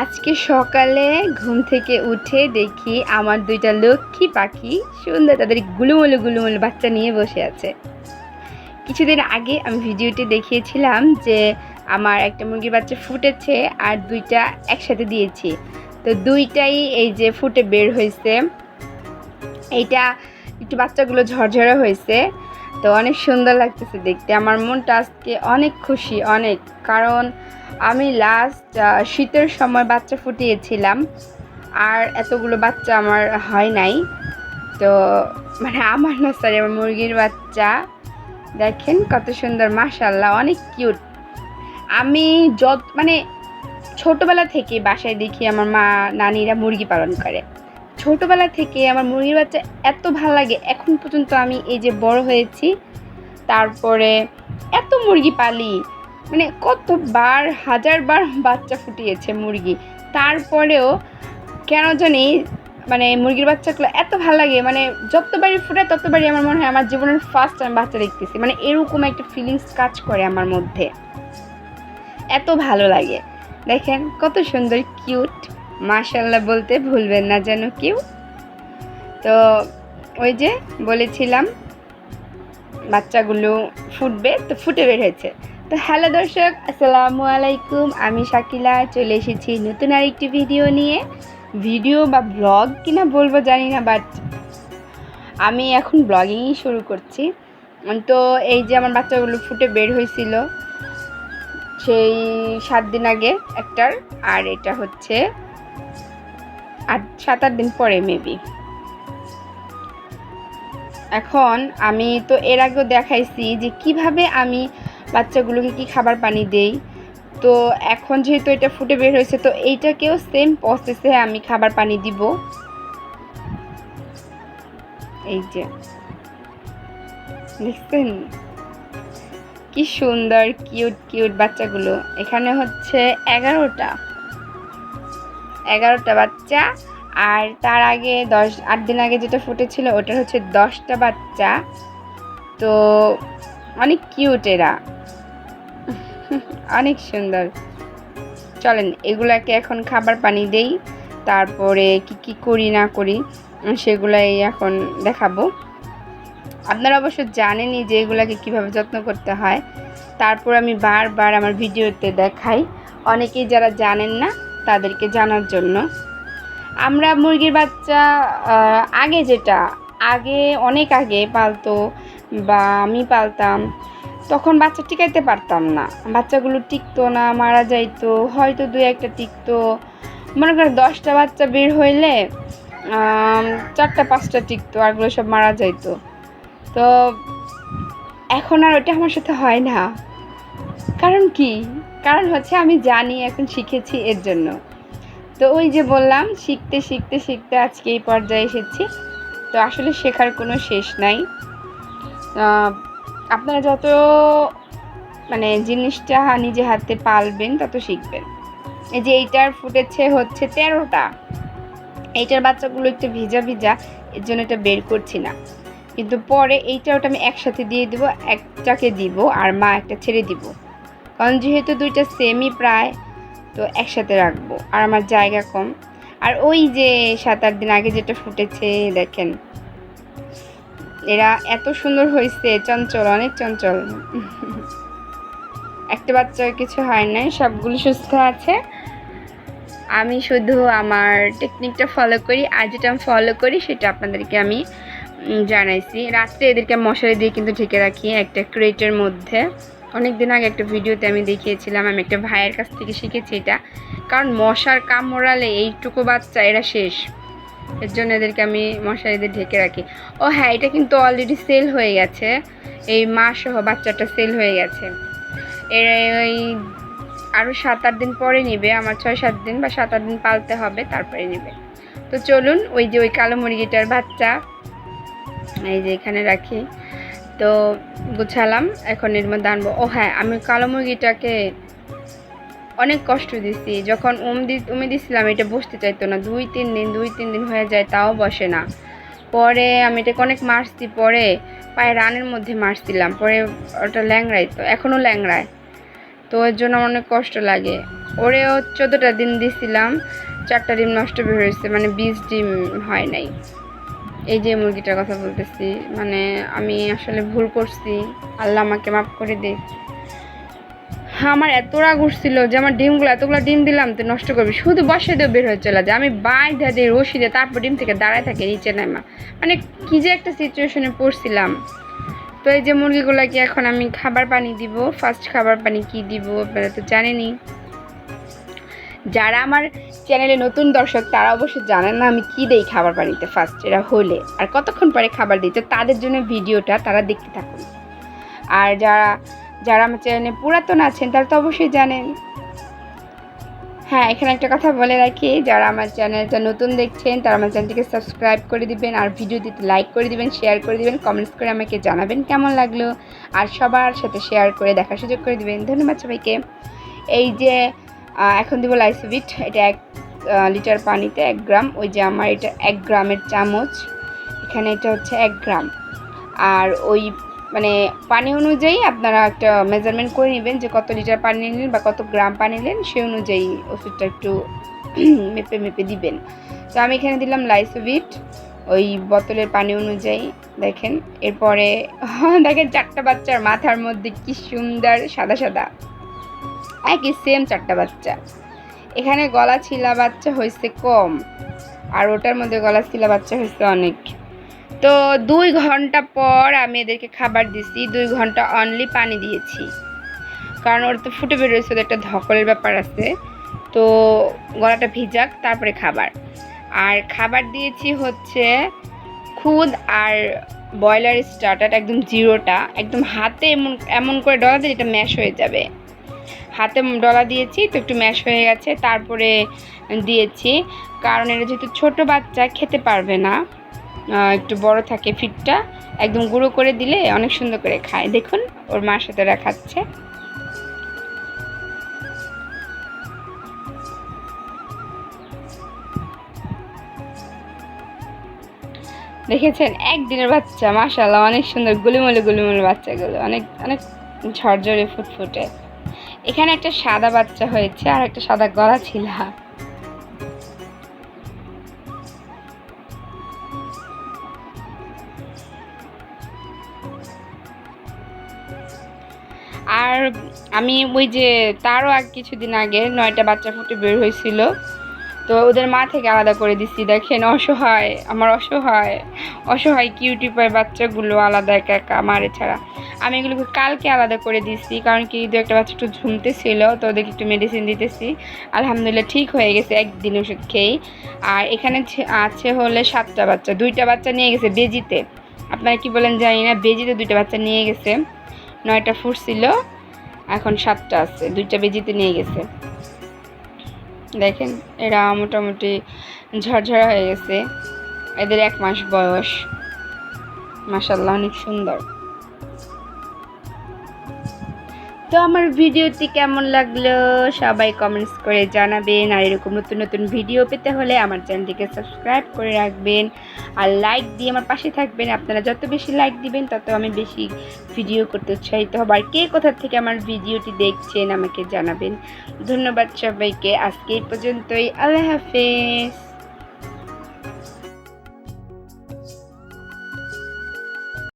আজকে সকালে ঘুম থেকে উঠে দেখি আমার দুইটা লক্ষ্মী পাখি সুন্দর তাদের গুলুমুলু গুলুমুলু বাচ্চা নিয়ে বসে আছে। কিছুদিন আগে আমি ভিডিওতে দেখিয়েছিলাম যে আমার একটা মুরগির বাচ্চা ফুটেছে আর দুইটা একসাথে দিয়েছি। তো দুইটাই এই যে ফুটে বের হয়েছে। এইটা একটু বাচ্চাগুলো ঝরঝরে হয়েছে, তো অনেক সুন্দর লাগতেছে দেখতে। আমার মনটা আজকে অনেক খুশি, অনেক। কারণ আমি লাস্ট শীতের সময় বাচ্চা ফুটিয়েছিলাম, আর এতগুলো বাচ্চা আমার হয় নাই। তো মানে আমার না, সরি, আমার মুরগির বাচ্চা দেখেন কত সুন্দর, মাশাআল্লাহ, অনেক কিউট। আমি মানে ছোটোবেলা থেকে বাসায় দেখি আমার মা নানিরা মুরগি পালন করে। ছোটোবেলা থেকে আমার মুরগির বাচ্চা এত ভালো লাগে, এখন পর্যন্ত আমি এই যে বড় হয়েছি তারপরে এত মুরগি পালি, মানে কতবার হাজারবার বাচ্চা ফুটিয়েছে মুরগি। তারপরেও কেন জানি মানে মুরগির বাচ্চাগুলো এত ভালো লাগে, মানে যতবারই ফুটে ততবারই আমার মনে হয় আমার জীবনের ফার্স্ট আমি বাচ্চা দেখতেছি, মানে এরকম একটা ফিলিংস কাজ করে আমার মধ্যে, এত ভালো লাগে। দেখেন কত সুন্দর, কিউট, মাশাআল্লাহ বলতে ভুলবেন না যেন কেউ। তো ওই যে বলেছিলাম বাচ্চাগুলো ফুটবে, তো ফুটে বের হয়েছে। তো হ্যালো দর্শক, আসসালামু আলাইকুম, আমি শাকিলা চলে এসেছি নতুন আরেকটি ভিডিও নিয়ে। ভিডিও বা ব্লগ কিনা বলবো জানি না, বাট আমি এখন ব্লগিংই শুরু করছি। তো এই যে আমার বাচ্চাগুলো ফুটে বের হয়েছিল সেই 7 দিন আগে একটার, আর এটা হচ্ছে 7-8 দিন পরে মেবি। এখন আমি তো এর আগেও দেখাইছি যে কিভাবে আমি বাচ্চাগুলোকে কি খাবার পানি দেই। তো এখন যেহেতু এটা ফুটে বের হয়েছে, তো এইটাকেও সেম প্রসেসে আমি খাবার পানি দিব। এই যে দেখছেন কি সুন্দর কিউট কিউট বাচ্চাগুলো। এখানে হচ্ছে 11টা বাচ্চা, আর তার আগে 8 দিন আগে যেটা ফুটেছিল ওটার হচ্ছে 10টা বাচ্চা। তো অনেক কিউট এরা, অনেক সুন্দর। চলেন এগুলাকে এখন খাবার পানি দেই, তারপরে কি কি করি না করি সেগুলাই এখন দেখাবো। আপনারা অবশ্য জানেনই যে এগুলাকে কীভাবে যত্ন করতে হয়, তারপর আমি বারবার আমার ভিডিওতে দেখাই অনেকেই যারা জানেন না তাদেরকে জানার জন্য। আমরা মুরগির বাচ্চা আগে অনেক আগে পালতো বা আমি পালতাম, তখন বাচ্চা টিকাইতে পারতাম না, বাচ্চাগুলো টিকতো না, মারা যাইতো, হয়তো 2-1টা টিকতো। মনে করেন 10টা বাচ্চা বের হইলে 4টা-5টা টিকতো, আরগুলো সব মারা যাইতো। তো এখন আর ওটা আমার সাথে হয় না। কারণ কি? কারণ হচ্ছে আমি জানি, এখন শিখেছি এর জন্য। তো ওই যে বললাম, শিখতে শিখতে শিখতে আজকে এই পর্যায়ে এসেছি। তো আসলে শেখার কোনো শেষ নাই। আপনারা যত মানে জিনিসটা নিজে হাতে পালবেন তত শিখবেন। এই যে এইটার ফুটেছে হচ্ছে 13টা। এইটার বাচ্চাগুলো একটু ভিজা ভিজা, এর জন্য এটা বের করছি না। কিন্তু পরে এইটা ওটা আমি একসাথে দিয়ে দেবো, একটাকে দিব আর মা একটা ছেড়ে দিব, কারণ যেহেতু দুইটা সেমই প্রায়, তো একসাথে রাখবো, আর আমার জায়গা কম। আর ওই যে 7-8 দিন আগে যেটা ফুটেছে দেখেন, এরা এত সুন্দর হয়েছে, চঞ্চল, অনেক চঞ্চল। একটা বাচ্চার কিছু হয় নাই, সবগুলো সুস্থ আছে। আমি শুধু আমার টেকনিকটা ফলো করি, আর যেটা আমি ফলো করি সেটা আপনাদেরকে আমি জানাইছি। রাত্রে এদেরকে মশারি দিয়ে কিন্তু ঢেকে রাখি একটা ক্রেটের মধ্যে। অনেক দিন আগে একটা ভিডিওতে আমি দেখিয়েছিলাম, আমি একটা ভাইয়ের কাছ থেকে শিখেছি এটা। কারণ মশার কামড়ালে এইটুকু বাচ্চা এরা শেষ, এর জন্য এদেরকে আমি মশারি দিয়ে ঢেকে রাখি। ও হ্যাঁ, এটা কিন্তু অলরেডি সেল হয়ে গেছে, এই মা সহ বাচ্চাটা সেল হয়ে গেছে। এর ওই আরও 7-8 দিন পরে নেবে, আমার 6-7 দিন বা 7-8 দিন পালতে হবে, তারপরে নেবে। তো চলুন, ওই যে ওই কালো মুরগিটার বাচ্চা এই যে এখানে রাখি, তো গুছালাম, এখন এর মধ্যে আনবো। ও হ্যাঁ, আমি কালো মুরগিটাকে অনেক কষ্ট দিছি। যখন উমে দিছিলাম এটা বসতে চাইতো না, 2-3 দিন হয়ে যায় তাও বসে না। পরে আমি এটাকে অনেক মারছি, পরে পায়ে রানের মধ্যে মারছিলাম, পরে ওটা ল্যাংড়াইতো, এখনও ল্যাংড়ায়। তো এর জন্য আমার অনেক কষ্ট লাগে। ওরেও 14টা ডিম দিছিলাম, 4টা ডিম নষ্ট বের হয়েছে, মানে 20 ডিম হয় নাই। এই যে মুরগিটার কথা বলতেছি, মানে আমি আসলে ভুল করছি, আল্লাহ আমাকে মাফ করে দিক। আমার এত রাগ উঠছিল যে আমার ডিমগুলো এতগুলো ডিম দিলাম তো নষ্ট করবি, শুধু বসে দিয়ে বের হয়ে চলে যায়। আমি বাইধা দিয়ে রশি দিয়ে তারপর ডিম থেকে দাঁড়ায় থাকে নিচে নামা, মানে কী যে একটা সিচুয়েশনে পড়ছিলাম। তো এই যে মুরগিগুলোকে এখন আমি খাবার পানি দিব। ফার্স্ট খাবার পানি কি দিব আপনারা তো জানেনই। যারা আমার চ্যানেলে নতুন দর্শক তারা অবশ্যই জানেন না আমি কী দেই খাবার পানিতে ফার্স্ট, এরা হলে আর কতক্ষণ পরে খাবার দিই, তো তাদের জন্য ভিডিওটা তারা দেখতে থাকুন। আর যারা আমার চ্যানেলে পুরাতন আছেন তারা তো অবশ্যই জানেন। হ্যাঁ, এখানে একটা কথা বলে রাখি, যারা আমার চ্যানেলটা নতুন দেখছেন তারা আমার চ্যানেলটিকে সাবস্ক্রাইব করে দিবেন, আর ভিডিওটিতে লাইক করে দিবেন, শেয়ার করে দিবেন, কমেন্টস করে আমাকে জানাবেন কেমন লাগলো, আর সবার সাথে শেয়ার করে দেখার সুযোগ করে দিবেন। ধন্যবাদ সবাইকে। এই যে এখন দিব লাইসোবিট, এটা 1 লিটার পানিতে 1 গ্রাম। ওই যে আমার এটা 1 গ্রামের চামচ, এখানে এটা হচ্ছে 1 গ্রাম। আর ওই মানে পানি অনুযায়ী আপনারা একটা মেজারমেন্ট করে নেবেন যে কত লিটার পানি নিলেন বা কত গ্রাম পানি নিলেন, সেই অনুযায়ী ওষুধটা একটু মেপে মেপে দিবেন। তো আমি এখানে দিলাম লাইসোবিট ওই বোতলের পানি অনুযায়ী, দেখেন। এরপরে দেখেন 4টা বাচ্চার মাথার মধ্যে কি সুন্দর সাদা সাদা, একই সেম 4টা বাচ্চা। এখানে গলা ছিলা বাচ্চা হয়েছে কম, আর ওটার মধ্যে গলা ছিলা বাচ্চা হয়েছে অনেক। তো 2 ঘন্টা পর আমি এদেরকে খাবার দিছি, 2 ঘন্টা অনলি পানি দিয়েছি, কারণ ওর তো ফুটে বেরোয়েছে, ওদের একটা ধকলের ব্যাপার আছে। তো গলাটা ভিজাক তারপরে খাবার। আর খাবার দিয়েছি হচ্ছে খুদ আর বয়লার স্টার্টার, একদম জিরোটা, একদম হাতে এমন করে ডলা দিলে এটা ম্যাশ হয়ে যাবে। হাতে ডলা দিয়েছি তো একটু ম্যাশ হয়ে গেছে, তারপরে দিয়েছি। কারণ এটা যেহেতু ছোটো বাচ্চা খেতে পারবে না, একটু বড় থাকে ফিডটা, একদম গুঁড়ো করে দিলে অনেক সুন্দর করে খায়। দেখুন ওর মার সাথে ওরা খাচ্ছে। দেখেছেন, 1 দিনের বাচ্চা, মাশাআল্লাহ অনেক সুন্দর গুলুমুলু গুলুমুলু বাচ্চাগুলো, অনেক অনেক ঝরঝরে ফুটফুটে। এখানে একটা সাদা বাচ্চা হয়েছে আর একটা সাদা গলা ছিলা। আর আমি ওই যে তারও কিছুদিন আগে 9টা বাচ্চা ফুটে বের হয়েছিল, তো ওদের মা থেকে আলাদা করে দিচ্ছি। দেখেন অসহায়, আমার অসহায় কিউটি পায় বাচ্চাগুলো আলাদা একা একা মারে ছাড়া। আমি এগুলোকে কালকে আলাদা করে দিচ্ছি, কারণ কি 2-একটা বাচ্চা একটু ঝুমতেছিল, তো ওদেরকে একটু মেডিসিন দিতেছি। আলহামদুলিল্লাহ ঠিক হয়ে গেছে একদিন ওষুধ খেয়েই। আর এখানে আছে হলে 7টা বাচ্চা, 2টা বাচ্চা নিয়ে গেছে বেজিতে। আপনারা কি বলেন জানি না, বেজিতে 2টা বাচ্চা নিয়ে গেছে। 9টা ফুটছিল, এখন 7টা আছে, 2টা বেজিতে নিয়ে গেছে। দেখেন এরা মোটামুটি ঝরঝরা হয়ে গেছে, এদের 1 মাস বয়স। মাশাআল্লাহ অনেক সুন্দর। তো আমার ভিডিওটি কেমন লাগলো সবাই কমেন্টস করে জানাবেন, আর এরকম নতুন নতুন ভিডিও পেতে হলে আমার চ্যানেলটিকে সাবস্ক্রাইব করে রাখবেন, আর লাইক দিয়ে আমার পাশে থাকবেন। আপনারা যত বেশি লাইক দিবেন তত আমি বেশি ভিডিও করতে উৎসাহিত হব। আর কে কোথা থেকে আমার ভিডিওটি দেখছেন আমাকে জানাবেন। ধন্যবাদ সবাইকে, আজকে এই পর্যন্তই। আল্লাহ হাফেজ।